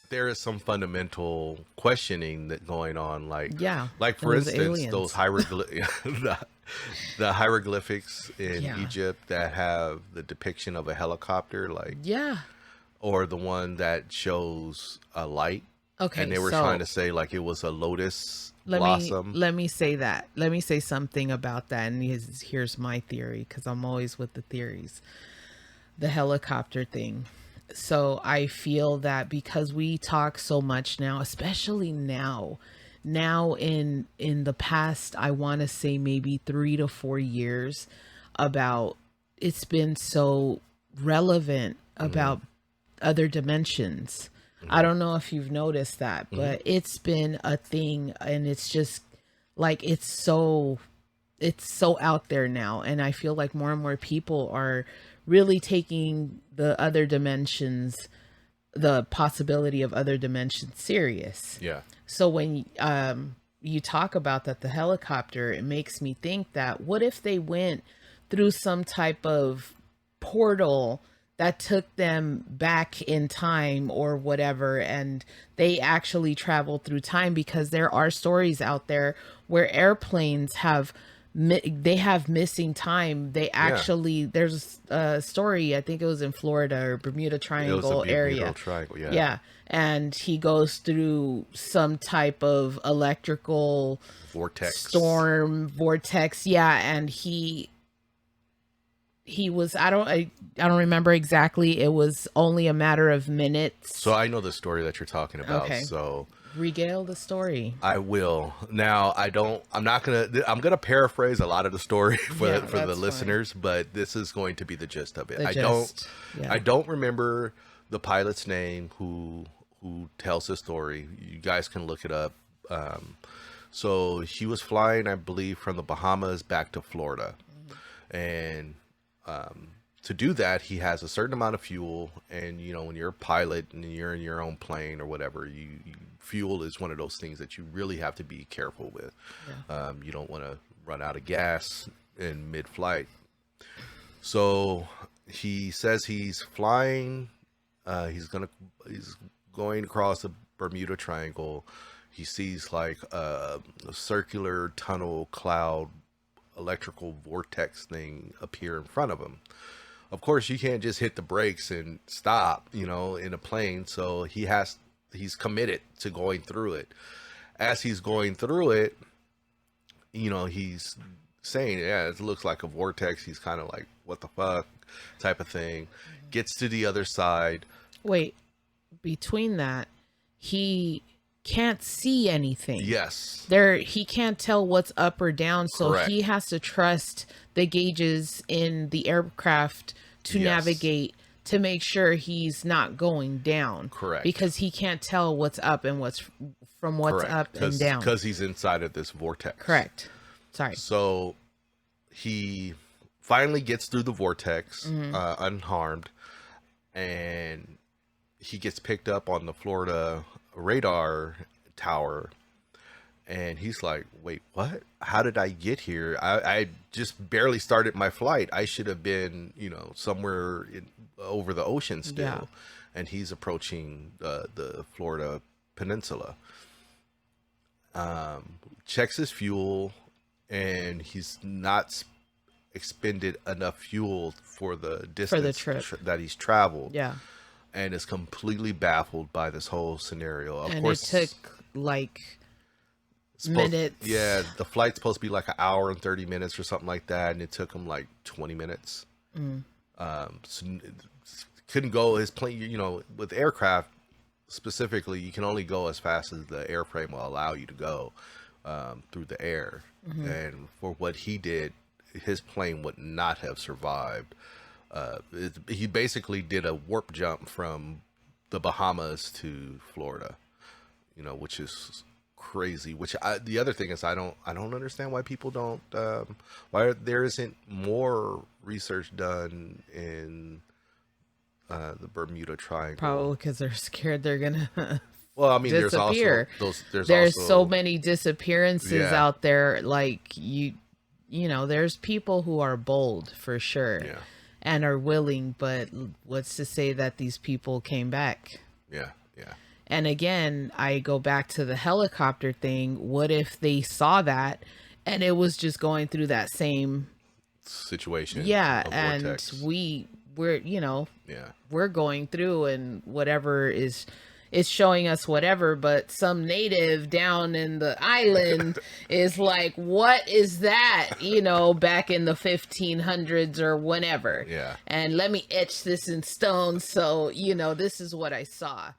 there is some fundamental questioning that going on, Yeah, like for those instance, those aliens. the hieroglyphics in Yeah, Egypt that have the depiction of a helicopter, like, yeah. or the one that shows a light, and Okay, they were trying so to say like it was a lotus let me blossom. let me say that. Let me say something about that. And here's my theory, because I'm always with the theories. The helicopter thing. So I feel that because we talk so much now, especially now in the past, I want to say maybe 3 to 4 years, about it's been so relevant Hmm. about other dimensions. I Hmm. don't know if you've noticed that, Hmm. but it's been a thing, and it's just like it's so out there now, and I feel like more and more people are really taking the other dimensions, the possibility of other dimensions, serious. Yeah. So when you talk about that, the helicopter, it makes me think that what if they went through some type of portal that took them back in time or whatever, and they actually traveled through time, because there are stories out there where airplanes have they have missing time. They Yeah. actually, there's a story, I think it was in Florida or Bermuda It was a Triangle Bermuda area. Triangle. Yeah. Yeah. And he goes through some type of electrical Vortex. storm vortex. Yeah. And he was, I don't remember exactly. It was only a matter of So minutes. I know the story that you're talking about. Okay. So Regale the story. I will. Now, I don't, I'm not going to, I'm going to paraphrase a lot of the story Yeah, for the that's fine. listeners, but this is going to be the gist of it. The gist. I Yeah. don't remember the pilot's name who tells the story. You guys can look it up. Um, so he was flying, I believe, from the Bahamas back to Florida. And to do that, he has a certain amount of fuel. And, you know, when you're a pilot and you're in your own plane or whatever, fuel is one of those things that you really have to be careful with. Yeah. You don't want to run out of gas in mid-flight. So he says he's flying. He's going across the Bermuda Triangle. He sees like a circular tunnel cloud electrical vortex thing appear in front of him. Of course, you can't just hit the brakes and stop, you know, in a plane. So he's committed to going through it. As he's going through it, you know, he's saying, yeah, it looks like a vortex. He's kind of like, what the fuck type of thing. Gets to the other side. Wait, between that, he can't see anything. Yes, There, he can't tell what's up or down, so he correct. has to trust the gauges in the aircraft to Yes, navigate, to make sure he's not going down, correct. because he can't tell what's up and what's Correct. up and down. Because he's inside of this vortex. Correct. Sorry. So he finally gets through the vortex Hmm. unharmed, and he gets picked up on the Florida radar tower. And he's like, wait, what? How did I get here? I just barely started my flight. I should have been, you know, somewhere over the ocean Yeah. still. And he's approaching the Florida peninsula. Checks his fuel, and he's not expended enough fuel for the For the distance trip. that he's traveled, Yeah. and is completely baffled by this whole scenario. Of And it took course, like supposed minutes. yeah, the flight's supposed to be like an hour and 30 minutes or something like that, and it took him like 20 minutes. Mm. So couldn't go his plane, you know, with aircraft specifically, you can only go as fast as the airframe will allow you to go through the air. Hmm. And for what he did, his plane would not have survived. He basically did a warp jump from the Bahamas to Florida, you know, which is crazy. The other thing is, I don't understand why people don't, why there isn't more research done in the Bermuda Triangle. Probably because they're scared they're gonna Well, I mean, there's also disappear. those. There's There's so also many disappearances yeah, out there. Like you know, there's people who are bold for sure yeah, and are willing, but what's to say that these people came back? yeah, yeah. And again, I go back to the helicopter thing. What if they saw that and it was just going through that same, situation. yeah, A and vortex. we're, you know, Yeah. we're going through and whatever is showing us whatever, but some native down in the island is like, what is that, you know, back in the 1500s or whenever. Yeah. And let me etch this in stone, so you know, this is what I saw.